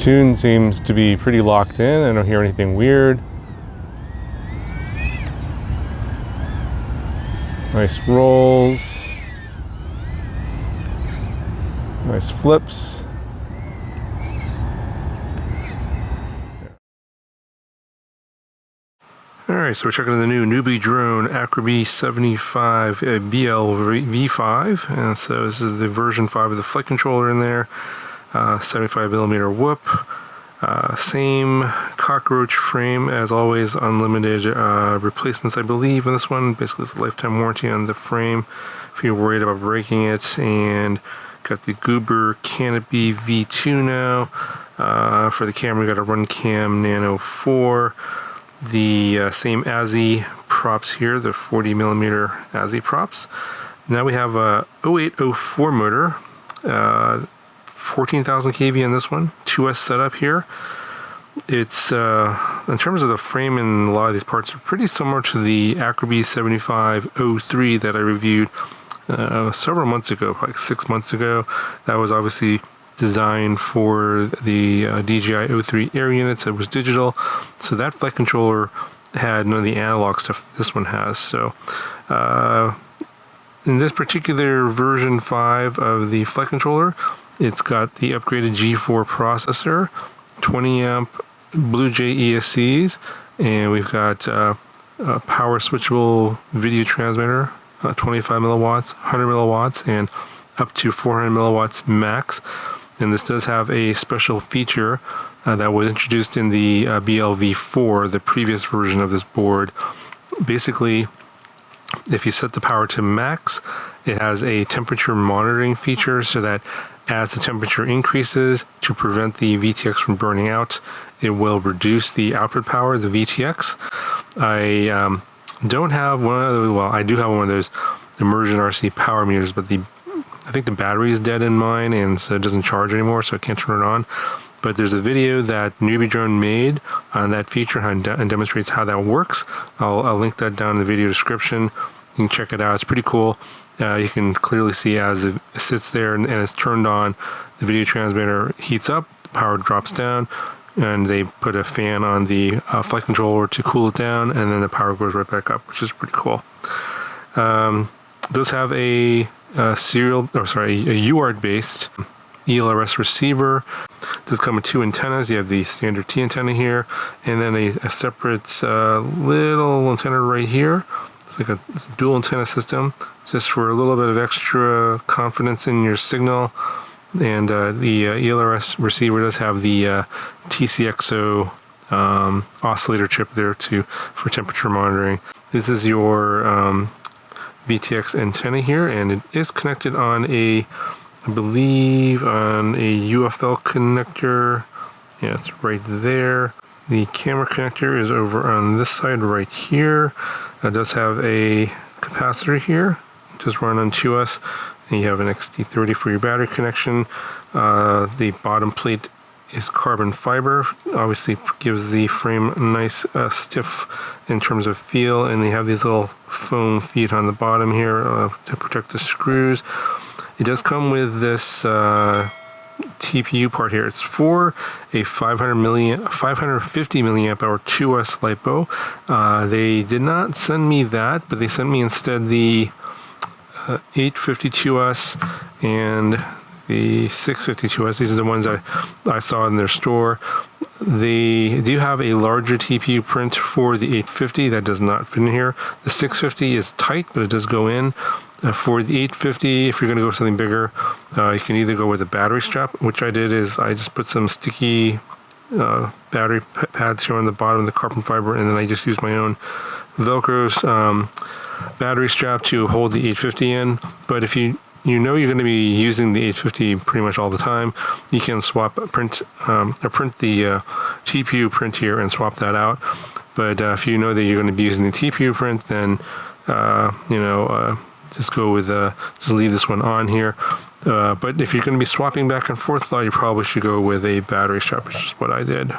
tune seems to be pretty locked in. I don't hear anything weird. Nice rolls. Nice flips. Alright, so we're checking the new NewBeeDrone AcroBee75 BLV5. And so this is the version 5 of the flight controller in there. 75mm whoop. Same cockroach frame as always, unlimited replacements I believe in this one. Basically it's a lifetime warranty on the frame if you're worried about breaking it. And got the Goober Canopy V2 now. For the camera we got a Runcam Nano 4. The same ASI props here, the 40mm ASI props. Now we have a 0804 motor, 14,000 kV in this one, 2S setup here. It's, in terms of the frame and a lot of these parts, are pretty similar to the AcroBee75 that I reviewed several months ago, like 6 months ago. That was obviously designed for the DJI O3 Air units. It was digital, so that flight controller had none of the analog stuff that this one has. So in this particular version 5 of the flight controller, it's got the upgraded G4 processor, 20 amp BlueJay ESCs, and we've got a power switchable video transmitter, 25 milliwatts, 100 milliwatts, and up to 400 milliwatts max. And this does have a special feature that was introduced in the BLV4, the previous version of this board. Basically, if you set the power to max, it has a temperature monitoring feature so that as the temperature increases, to prevent the VTX from burning out, it will reduce the output power, the VTX. I don't have one of those, well, I do have one of those immersion RC power meters, but I think the battery is dead in mine, and so it doesn't charge anymore, so I can't turn it on. But there's a video that NewBeeDrone made on that feature and demonstrates how that works. I'll link that down in the video description. You can check it out. It's pretty cool. You can clearly see as it sits there and it's turned on, the video transmitter heats up, the power drops down, and they put a fan on the flight controller to cool it down, and then the power goes right back up, which is pretty cool. It does have a UART based ELRS receiver. It does come with 2 antennas. You have the standard T antenna here, and then a separate little antenna right here. It's like it's a dual antenna system, just for a little bit of extra confidence in your signal. And the ELRS receiver does have the TCXO oscillator chip there for temperature monitoring. This is your VTX antenna here, and it is connected on I believe on a UFL connector. Yeah, it's right there. The camera connector is over on this side right here. It does have a capacitor here. It does run on 2S, and you have an XT30 for your battery connection. The bottom plate is carbon fiber, obviously gives the frame a nice stiff in terms of feel, and they have these little foam feet on the bottom here to protect the screws. It does come with this TPU part here. It's for a 550 milliamp hour 2S LiPo. They did not send me that, but they sent me instead the 852S and the 652S. These are the ones that I saw in their store. They do have a larger TPU print for the 850 that does not fit in here. The 650 is tight, but it does go in. For the 850, if you're going to go with something bigger, you can either go with a battery strap, which I did is I just put some sticky battery pads here on the bottom of the carbon fiber, and then I just used my own Velcro battery strap to hold the 850 in. But if you know you're going to be using the 850 pretty much all the time, you can print the TPU print here and swap that out. But if you know that you're going to be using the TPU print, then just go with just leave this one on here. But if you're going to be swapping back and forth, though, you probably should go with a battery strap, which is what I did.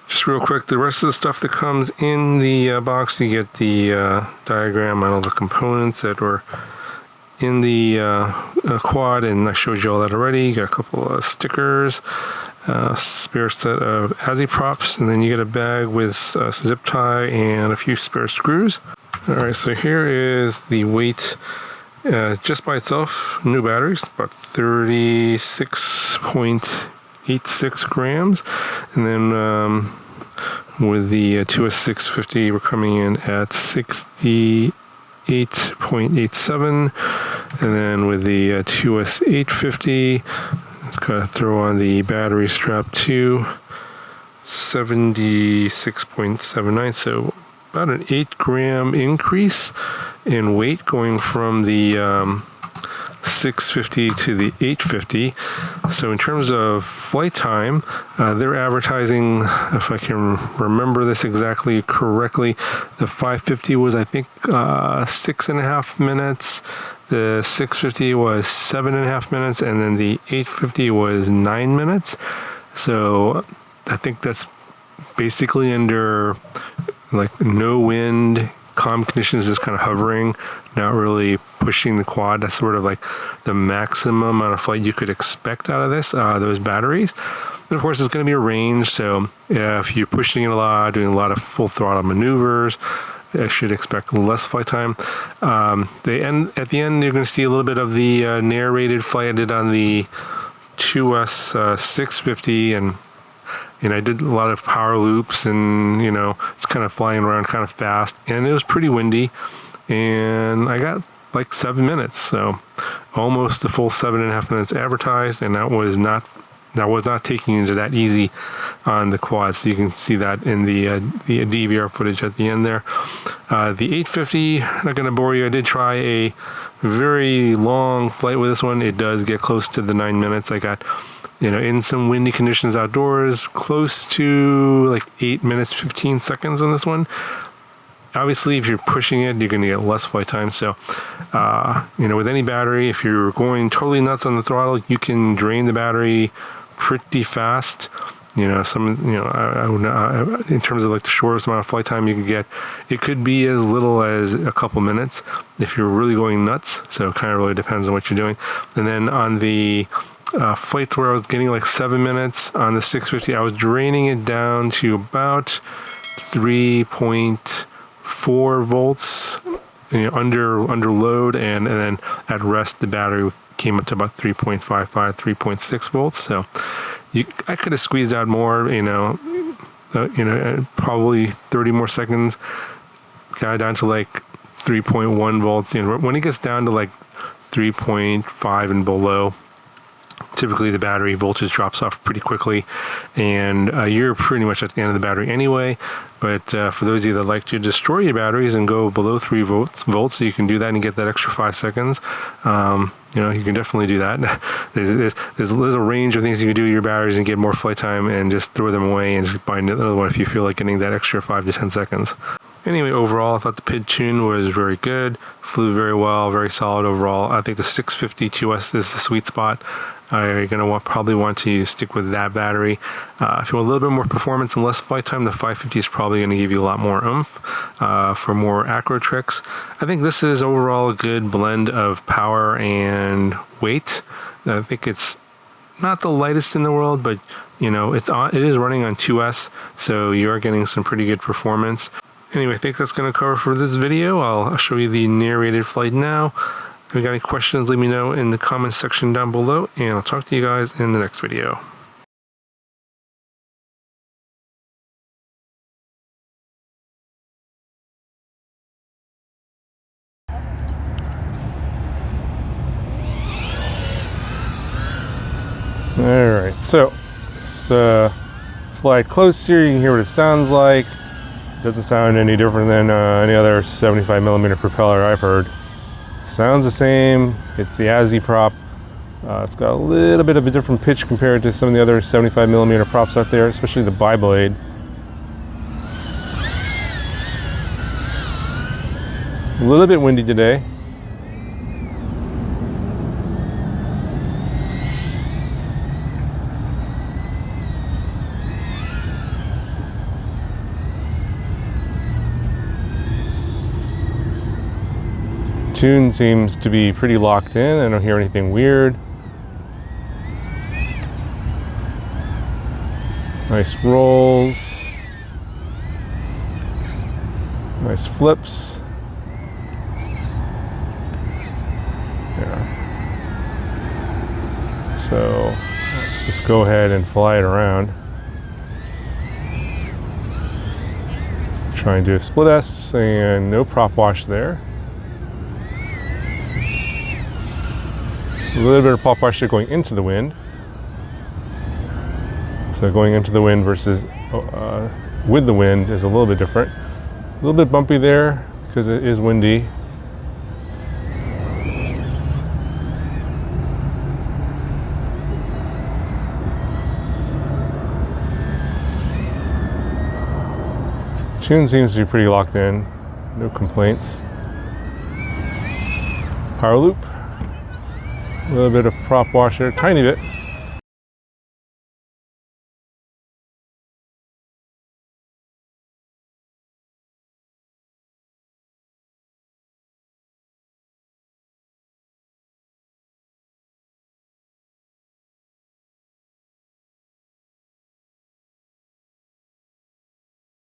Just real quick, the rest of the stuff that comes in the box, you get the diagram on all the components that were in the quad, and I showed you all that already. You got a couple of stickers, spare set of ASI props, and then you get a bag with a zip tie and a few spare screws. Alright, so here is the weight just by itself, new batteries, about 36.86 grams, and then with the 2S650 we're coming in at 68.87, and then with the 2S850, gotta throw on the battery strap too, 76.79, so about an 8-gram increase in weight going from the 650 to the 850. So in terms of flight time, they're advertising, if I can remember this exactly correctly, the 550 was, I think, 6.5 minutes. The 650 was 7.5 minutes, and then the 850 was 9 minutes. So I think that's basically under like no wind, calm conditions, just kind of hovering, not really pushing the quad. That's sort of like the maximum amount of flight you could expect out of this, those batteries. And of course, it's going to be a range, so if you're pushing it a lot, doing a lot of full throttle maneuvers, I should expect less flight time. At the end, you're going to see a little bit of the narrated flight I did on the 2S650, and I did a lot of power loops, and it's kind of flying around kind of fast, and it was pretty windy, and I got like 7 minutes, so almost the full 7.5 minutes advertised, and that was not taking into that easy on the quad. So you can see that in the DVR footage at the end there. The 850, not going to bore you. I did try a very long flight with this one. It does get close to the 9 minutes. I got, in some windy conditions outdoors, close to like 8 minutes, 15 seconds on this one. Obviously, if you're pushing it, you're going to get less flight time. So, with any battery, if you're going totally nuts on the throttle, you can drain the battery pretty fast. In terms of like the shortest amount of flight time you could get, it could be as little as a couple minutes if you're really going nuts. So it kind of really depends on what you're doing. And then on the flights where I was getting like 7 minutes on the 650, I was draining it down to about 3.4 volts, under load, and then at rest the battery came up to about 3.55, 3.6 volts. So I could have squeezed out more, probably 30 more seconds, got down to like 3.1 volts. When it gets down to like 3.5 and below, typically the battery voltage drops off pretty quickly, and you're pretty much at the end of the battery anyway. But for those of you that like to destroy your batteries and go below 3 volts, so you can do that and get that extra 5 seconds, you can definitely do that. There's a range of things you can do to your batteries and get more flight time, and just throw them away and just buy another one if you feel like getting that extra 5 to 10 seconds. Anyway, overall, I thought the PID tune was very good, flew very well, very solid overall. I think the 650 2S is the sweet spot. You're going to probably want to stick with that battery. If you want a little bit more performance and less flight time, the 550 is probably going to give you a lot more oomph for more acro tricks. I think this is overall a good blend of power and weight. I think it's not the lightest in the world, but it is running on 2S, so you are getting some pretty good performance. Anyway, I think that's going to cover for this video. I'll show you the narrated flight now. If you got any questions, let me know in the comments section down below, and I'll talk to you guys in the next video. Alright, so let's fly close here. You can hear what it sounds like. Doesn't sound any different than any other 75mm propeller I've heard. Sounds the same. It's the ASI prop. It's got a little bit of a different pitch compared to some of the other 75mm props out there, especially the bi-blade. A little bit windy today. Tune seems to be pretty locked in. I don't hear anything weird. Nice rolls. Nice flips. Yeah. So let's just go ahead and fly it around. Try and do a split S and no prop wash there. A little bit of prop wash there going into the wind. So going into the wind versus with the wind is a little bit different. A little bit bumpy there because it is windy. Tune seems to be pretty locked in, no complaints. Power loop, a little bit of prop wash there, tiny bit.